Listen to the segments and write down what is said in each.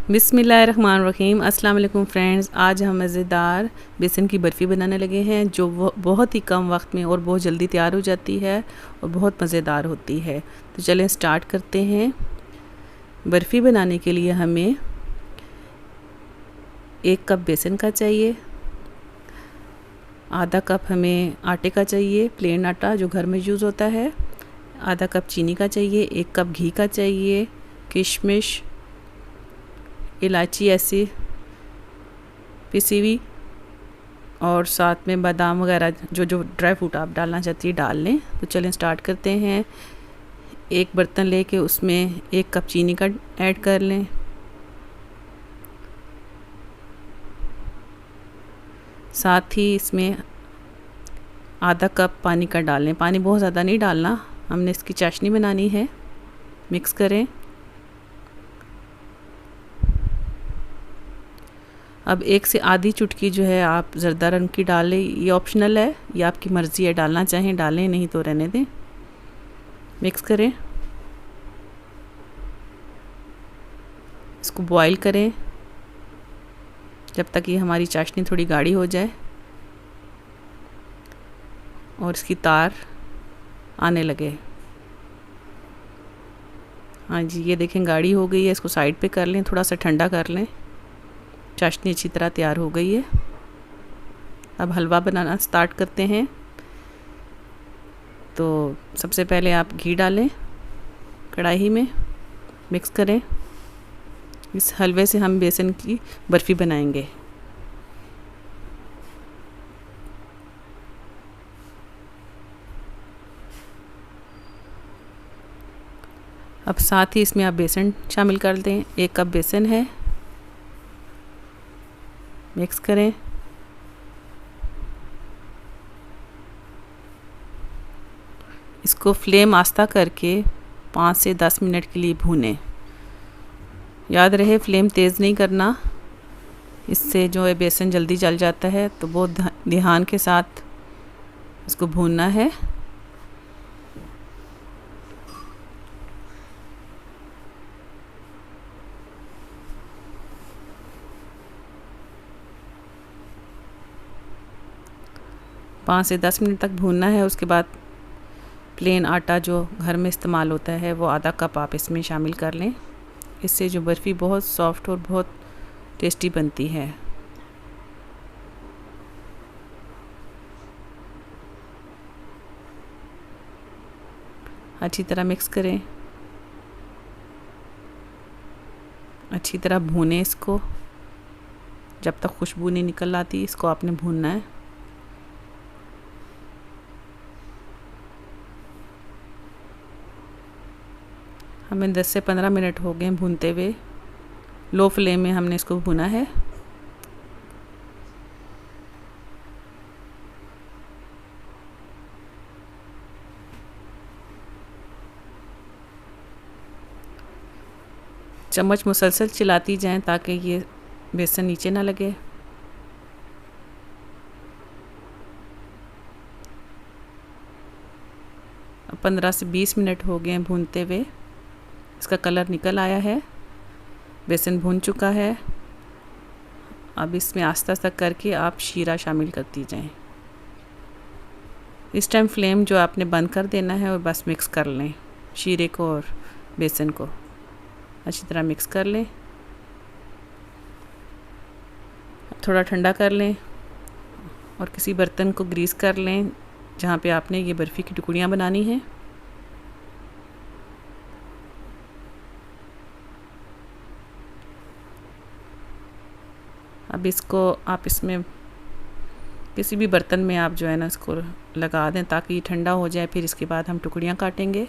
बिस्मिल्लाहिर्रहमानिर्रहीम। अस्सलाम वालेकुम फ्रेंड्स। आज हम मज़ेदार बेसन की बर्फ़ी बनाने लगे हैं जो बहुत ही कम वक्त में और बहुत जल्दी तैयार हो जाती है और बहुत मज़ेदार होती है। तो चलें स्टार्ट करते हैं। बर्फ़ी बनाने के लिए हमें 1 कप बेसन का चाहिए, आधा कप हमें आटे का चाहिए, प्लेन आटा जो घर में यूज़ होता है, आधा कप चीनी का चाहिए, 1 कप घी का चाहिए, किशमिश, इलायची ऐसी पिसी हुई और साथ में बादाम वगैरह जो जो ड्राई फ्रूट आप डालना चाहती है डाल लें। तो चलें स्टार्ट करते हैं। एक बर्तन लेके उसमें 1 कप चीनी का ऐड कर लें, साथ ही इसमें आधा कप पानी का डाल लें। पानी बहुत ज़्यादा नहीं डालना, हमने इसकी चाशनी बनानी है। मिक्स करें। अब 1 से आधी चुटकी जो है आप ज़रदा रंग की डाल लें, ये ऑप्शनल है, ये आपकी मर्ज़ी है, डालना चाहें डालें, नहीं तो रहने दें। मिक्स करें, इसको बॉईल करें जब तक ये हमारी चाशनी थोड़ी गाढ़ी हो जाए और इसकी तार आने लगे। हाँ जी, ये देखें गाढ़ी हो गई है। इसको साइड पे कर लें, थोड़ा सा ठंडा कर लें। चाशनी अच्छी तरह तैयार हो गई है। अब हलवा बनाना स्टार्ट करते हैं। तो सबसे पहले आप घी डालें कढ़ाई में, मिक्स करें। इस हलवे से हम बेसन की बर्फ़ी बनाएंगे। अब साथ ही इसमें आप बेसन शामिल कर दें। 1 कप बेसन है, मिक्स करें। इसको फ्लेम आस्ता करके 5 से 10 मिनट के लिए भूनें। याद रहे फ्लेम तेज़ नहीं करना, इससे जो है बेसन जल्दी जल जाता है। तो बहुत ध्यान के साथ इसको भूनना है। पाँच से 10 मिनट तक भूनना है। उसके बाद प्लेन आटा जो घर में इस्तेमाल होता है वो आधा कप आप इसमें शामिल कर लें। इससे जो बर्फ़ी बहुत सॉफ्ट और बहुत टेस्टी बनती है। अच्छी तरह मिक्स करें, अच्छी तरह भूनें इसको जब तक खुशबू नहीं निकल आती। इसको आपने भूनना है। हमें 10 से 15 मिनट हो गए भूनते हुए। लो फ्लेम में हमने इसको भुना है। चम्मच मुसलसल चलाती जाएं ताकि ये बेसन नीचे ना लगे। अब 15 से 20 मिनट हो गए भूनते हुए। इसका कलर निकल आया है, बेसन भून चुका है। अब इसमें आस्ता आस्ता करके आप शीरा शामिल करती जाएं। इस टाइम फ्लेम जो आपने बंद कर देना है और बस मिक्स कर लें शीरे को और बेसन को। अच्छी तरह मिक्स कर लें। थोड़ा ठंडा कर लें और किसी बर्तन को ग्रीस कर लें जहाँ पे आपने ये बर्फ़ी की टुकड़ियाँ बनानी हैं। अब इसको आप इसमें किसी भी बर्तन में आप जो है ना इसको लगा दें ताकि ये ठंडा हो जाए। फिर इसके बाद हम टुकड़ियाँ काटेंगे।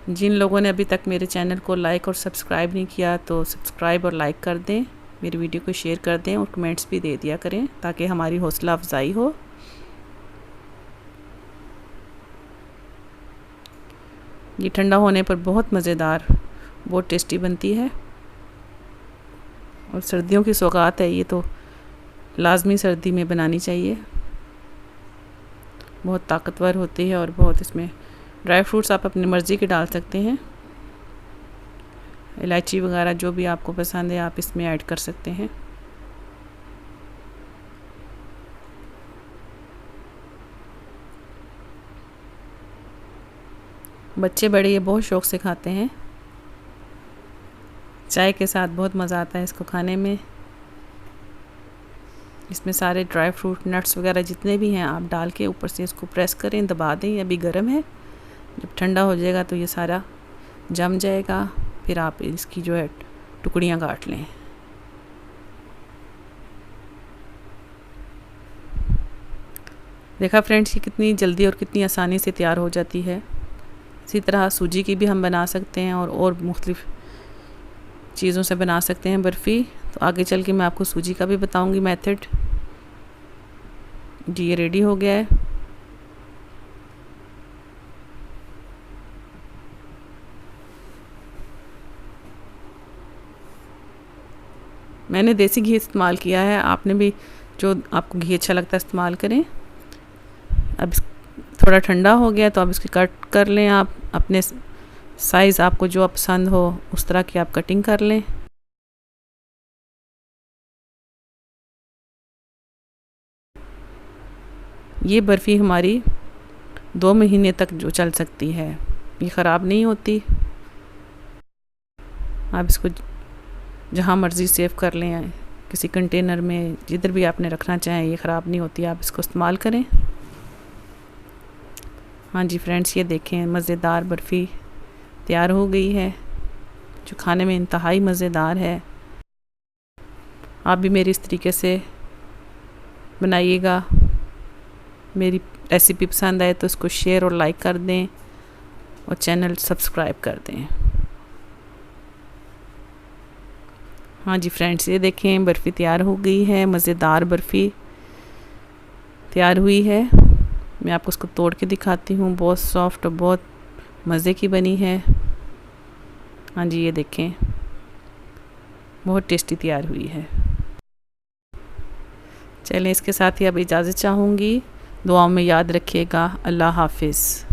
जिन लोगों ने अभी तक मेरे चैनल को लाइक और सब्सक्राइब नहीं किया तो सब्सक्राइब और लाइक कर दें, मेरी वीडियो को शेयर कर दें और कमेंट्स भी दे दिया करें ताकि हमारी हौसला अफजाई हो। ये ठंडा होने पर बहुत मज़ेदार, बहुत टेस्टी बनती है और सर्दियों की सौगात है। ये तो लाजमी सर्दी में बनानी चाहिए। बहुत ताकतवर होती है और बहुत इसमें ड्राई फ्रूट्स आप अपनी मर्ज़ी के डाल सकते हैं। इलायची वगैरह जो भी आपको पसंद है आप इसमें ऐड कर सकते हैं। बच्चे बड़े ये बहुत शौक़ से खाते हैं, चाय के साथ बहुत मज़ा आता है इसको खाने में। इसमें सारे ड्राई फ्रूट नट्स वगैरह जितने भी हैं आप डाल के ऊपर से इसको प्रेस करें, दबा दें। अभी गर्म है, जब ठंडा हो जाएगा तो ये सारा जम जाएगा, फिर आप इसकी जो है टुकड़ियाँ काट लें। देखा फ्रेंड्स ये कितनी जल्दी और कितनी आसानी से तैयार हो जाती है। इसी तरह सूजी की भी हम बना सकते हैं और मुख्तलिफ़ चीज़ों से बना सकते हैं बर्फ़ी। तो आगे चल के मैं आपको सूजी का भी बताऊंगी मेथड। जी ये रेडी हो गया है। मैंने देसी घी इस्तेमाल किया है, आपने भी जो आपको घी अच्छा लगता है इस्तेमाल करें। अब थोड़ा ठंडा हो गया तो अब इसकी कट कर लें। आप अपने साइज़ आपको जो पसंद हो उस तरह की आप कटिंग कर लें। ये बर्फ़ी हमारी 2 महीने तक जो चल सकती है, ये ख़राब नहीं होती। आप इसको जहाँ मर्ज़ी सेव कर लें, किसी कंटेनर में, जिधर भी आपने रखना चाहें, ये ख़राब नहीं होती। आप इसको इस्तेमाल करें। हाँ जी फ्रेंड्स ये देखें मज़ेदार बर्फ़ी तैयार हो गई है, जो खाने में इंतहाई मज़ेदार है। आप भी मेरी इस तरीके से बनाइएगा। मेरी रेसिपी पसंद आए तो इसको शेयर और लाइक कर दें और चैनल सब्सक्राइब कर दें। हाँ जी फ्रेंड्स ये देखें बर्फ़ी तैयार हो गई है, मज़ेदार बर्फ़ी तैयार हुई है। मैं आपको उसको तोड़ के दिखाती हूँ, बहुत सॉफ्ट और बहुत मज़े की बनी है। हाँ जी ये देखें बहुत टेस्टी तैयार हुई है। चलें इसके साथ ही अब इजाज़त चाहूँगी। दुआओं में याद रखिएगा। अल्लाह हाफ़िज़।